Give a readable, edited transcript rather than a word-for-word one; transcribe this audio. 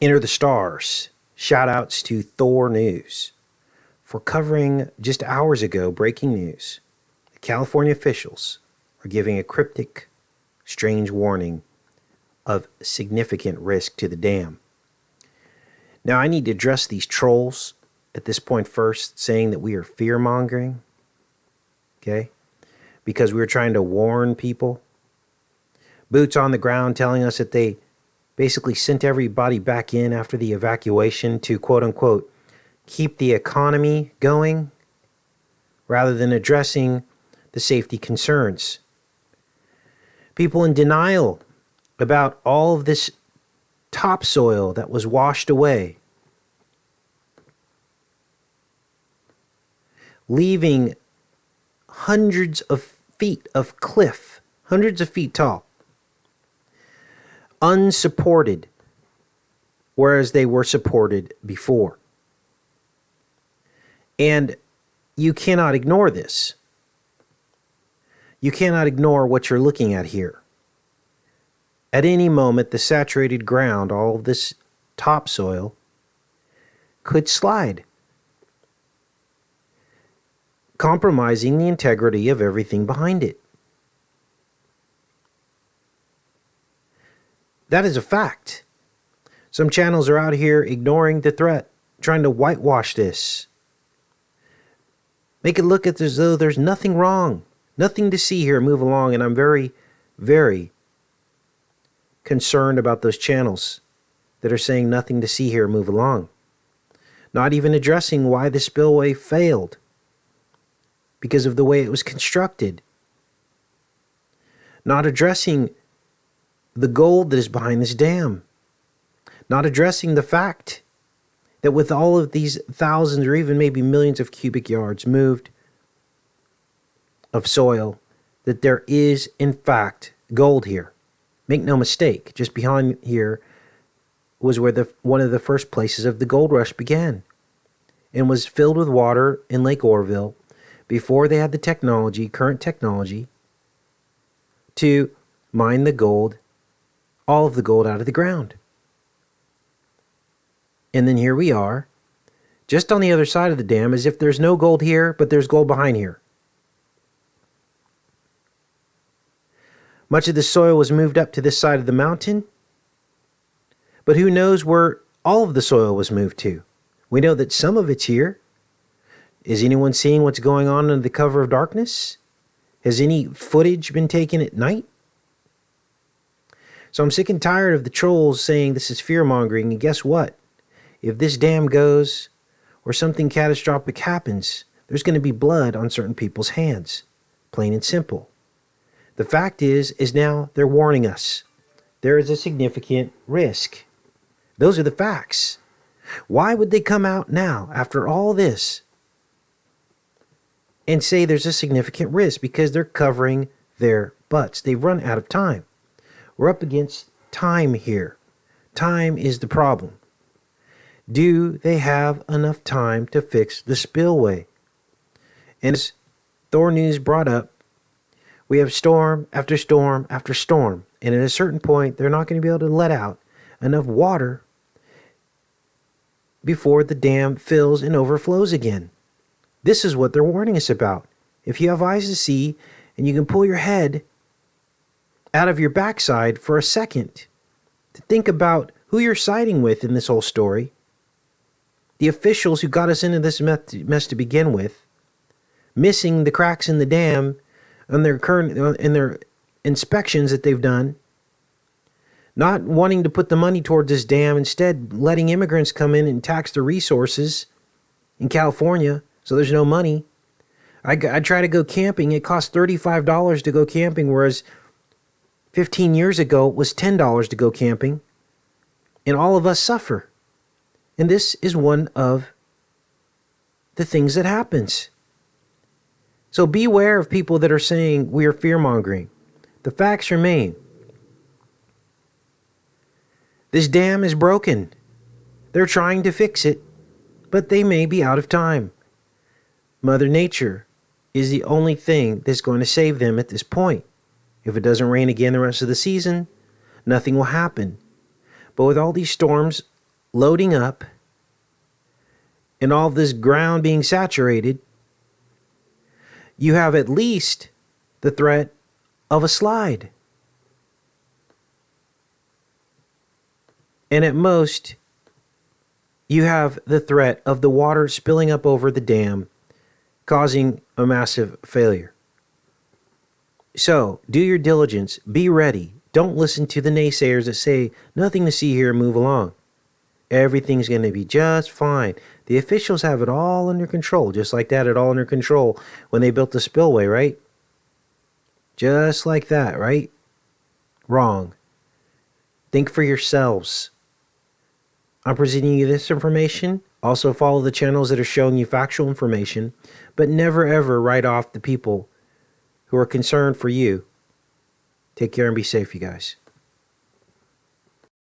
Enter the stars. Shout outs to Thor News for covering just hours ago breaking news. The California officials are giving a cryptic, strange warning of significant risk to the dam. Now, I need to address these trolls at this point first, saying that we are fear mongering, okay? Because we were trying to warn people. Boots on the ground telling us that they basically sent everybody back in after the evacuation to quote unquote keep the economy going rather than addressing the safety concerns. People in denial about all of this topsoil that was washed away, leaving hundreds of feet of cliff, hundreds of feet tall, unsupported, whereas they were supported before. And you cannot ignore this. You cannot ignore what you're looking at here. At any moment, the saturated ground, all of this topsoil, could slide, compromising the integrity of everything behind it. That is a fact. Some channels are out here ignoring the threat, trying to whitewash this. Make it look as though there's nothing wrong, nothing to see here, move along. And I'm very, very concerned about those channels that are saying nothing to see here, move along. Not even addressing why the spillway failed because of the way it was constructed. Not addressing the gold that is behind this dam. Not addressing the fact that with all of these thousands or even maybe millions of cubic yards moved of soil, that there is in fact gold here. Make no mistake, just behind here was where one of the first places of the gold rush began and was filled with water in Lake Oroville before they had the technology, current technology, to mine the gold, all of the gold out of the ground. And then here we are, just on the other side of the dam, as if there's no gold here, but there's gold behind here. Much of the soil was moved up to this side of the mountain, but who knows where all of the soil was moved to? We know that some of it's here. Is anyone seeing what's going on under the cover of darkness? Has any footage been taken at night? So I'm sick and tired of the trolls saying this is fear-mongering, and guess what? If this dam goes or something catastrophic happens, there's going to be blood on certain people's hands. Plain and simple. The fact is now they're warning us. There is a significant risk. Those are the facts. Why would they come out now, after all this, and say there's a significant risk? Because they're covering their butts. They've run out of time. We're up against time here. Time is the problem. Do they have enough time to fix the spillway? And as Thor News brought up, we have storm after storm after storm. And at a certain point, they're not going to be able to let out enough water before the dam fills and overflows again. This is what they're warning us about. If you have eyes to see and you can pull your head out of your backside for a second to think about who you're siding with in this whole story, the officials who got us into this mess to begin with, missing the cracks in the dam in their inspections that they've done, not wanting to put the money towards this dam, instead letting immigrants come in and tax the resources in California so there's no money. I try to go camping. It costs $35 to go camping, whereas 15 years ago it was $10 to go camping. And all of us suffer. And this is one of the things that happens. So beware of people that are saying we are fear-mongering. The facts remain. This dam is broken. They're trying to fix it, but they may be out of time. Mother Nature is the only thing that's going to save them at this point. If it doesn't rain again the rest of the season, nothing will happen. But with all these storms loading up and all this ground being saturated, you have at least the threat of a slide. And at most, you have the threat of the water spilling up over the dam, causing a massive failure. So, do your diligence. Be ready. Don't listen to the naysayers that say, nothing to see here, move along. Everything's going to be just fine. The officials have it all under control, just like that, it all under control when they built the spillway, right? Just like that, right? Wrong. Think for yourselves. I'm presenting you this information. Also follow the channels that are showing you factual information, but never ever write off the people who are concerned for you. Take care and be safe, you guys.